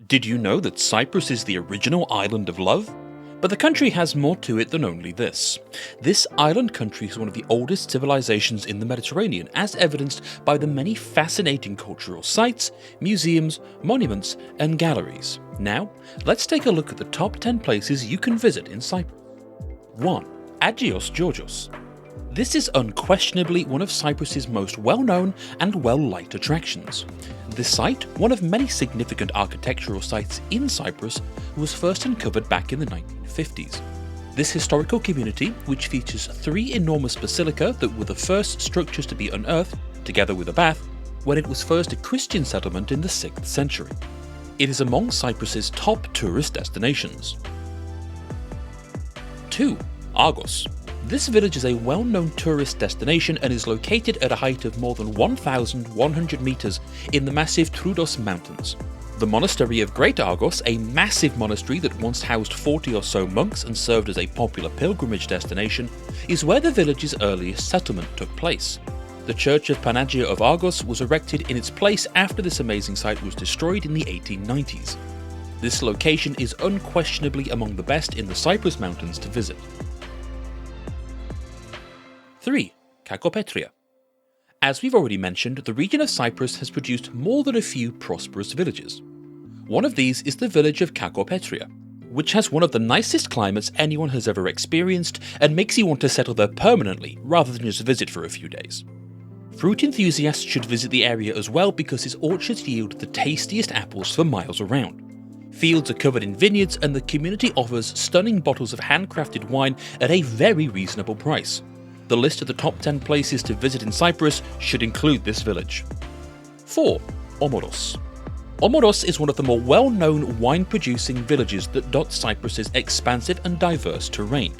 Did you know that Cyprus is the original island of love? But the country has more to it than only this. This island country is one of the oldest civilizations in the Mediterranean, as evidenced by the many fascinating cultural sites, museums, monuments, and galleries. Now, let's take a look at the top 10 places you can visit in Cyprus. 1. Agios Georgios. This is unquestionably one of Cyprus's most well-known and well-liked attractions. This site, one of many significant architectural sites in Cyprus, was first uncovered back in the 1950s. This historical community, which features 3 enormous basilica that were the first structures to be unearthed, together with a bath, when it was first a Christian settlement in the 6th century. It is among Cyprus's top tourist destinations. 2. Argos. This village is a well-known tourist destination and is located at a height of more than 1,100 meters in the massive Troodos Mountains. The monastery of Great Argos, a massive monastery that once housed 40 or so monks and served as a popular pilgrimage destination, is where the village's earliest settlement took place. The Church of Panagia of Argos was erected in its place after this amazing site was destroyed in the 1890s. This location is unquestionably among the best in the Cyprus Mountains to visit. 3. Kakopetria. As we've already mentioned, the region of Cyprus has produced more than a few prosperous villages. One of these is the village of Kakopetria, which has one of the nicest climates anyone has ever experienced and makes you want to settle there permanently rather than just visit for a few days. Fruit enthusiasts should visit the area as well because its orchards yield the tastiest apples for miles around. Fields are covered in vineyards and the community offers stunning bottles of handcrafted wine at a very reasonable price. The list of the top 10 places to visit in Cyprus should include this village. 4. Omoros. Omoros is one of the more well-known wine-producing villages that dot Cyprus's expansive and diverse terrain.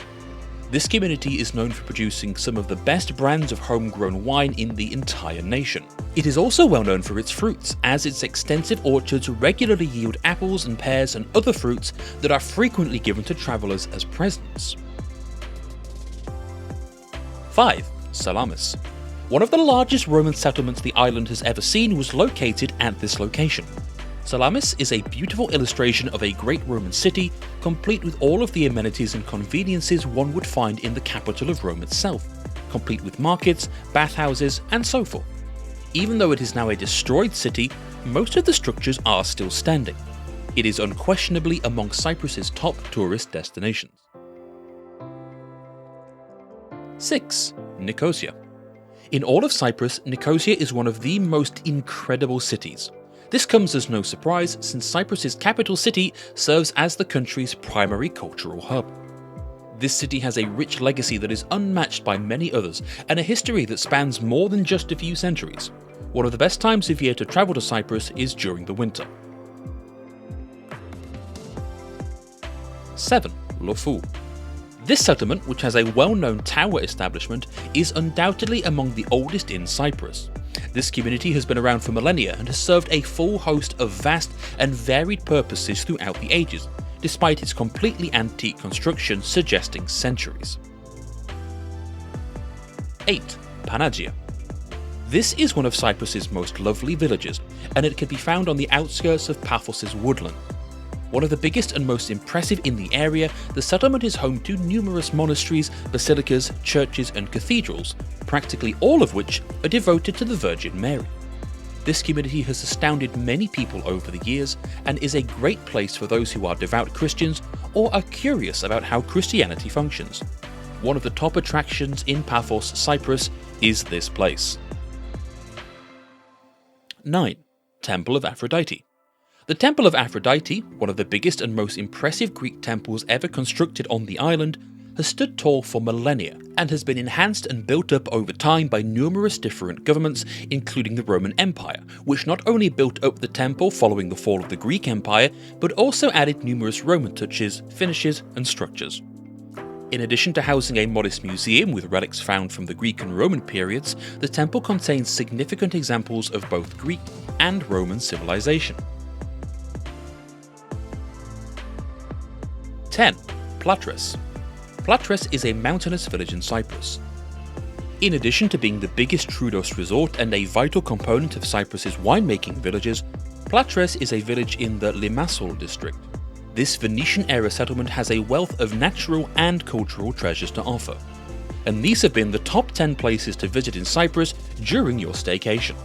This community is known for producing some of the best brands of homegrown wine in the entire nation. It is also well known for its fruits, as its extensive orchards regularly yield apples and pears and other fruits that are frequently given to travellers as presents. 5. Salamis. One of the largest Roman settlements the island has ever seen was located at this location. Salamis is a beautiful illustration of a great Roman city, complete with all of the amenities and conveniences one would find in the capital of Rome itself, complete with markets, bathhouses, and so forth. Even though it is now a destroyed city, most of the structures are still standing. It is unquestionably among Cyprus's top tourist destinations. 6. Nicosia. In all of Cyprus, Nicosia is one of the most incredible cities. This comes as no surprise since Cyprus's capital city serves as the country's primary cultural hub. This city has a rich legacy that is unmatched by many others and a history that spans more than just a few centuries. One of the best times of year to travel to Cyprus is during the winter. 7. Lofou. This settlement, which has a well-known tower establishment, is undoubtedly among the oldest in Cyprus. This community has been around for millennia and has served a full host of vast and varied purposes throughout the ages, despite its completely antique construction suggesting centuries. 8. Panagia. This is one of Cyprus's most lovely villages, and it can be found on the outskirts of Paphos's woodland. One of the biggest and most impressive in the area, the settlement is home to numerous monasteries, basilicas, churches and cathedrals, practically all of which are devoted to the Virgin Mary. This community has astounded many people over the years and is a great place for those who are devout Christians or are curious about how Christianity functions. One of the top attractions in Paphos, Cyprus, is this place. 9. Temple of Aphrodite. The Temple of Aphrodite, one of the biggest and most impressive Greek temples ever constructed on the island, has stood tall for millennia and has been enhanced and built up over time by numerous different governments, including the Roman Empire, which not only built up the temple following the fall of the Greek Empire, but also added numerous Roman touches, finishes, and structures. In addition to housing a modest museum with relics found from the Greek and Roman periods, the temple contains significant examples of both Greek and Roman civilization. 10. Platras. Platras is a mountainous village in Cyprus. In addition to being the biggest Troodos resort and a vital component of Cyprus's winemaking villages, Platres is a village in the Limassol district. This Venetian-era settlement has a wealth of natural and cultural treasures to offer, and these have been the top 10 places to visit in Cyprus during your staycation.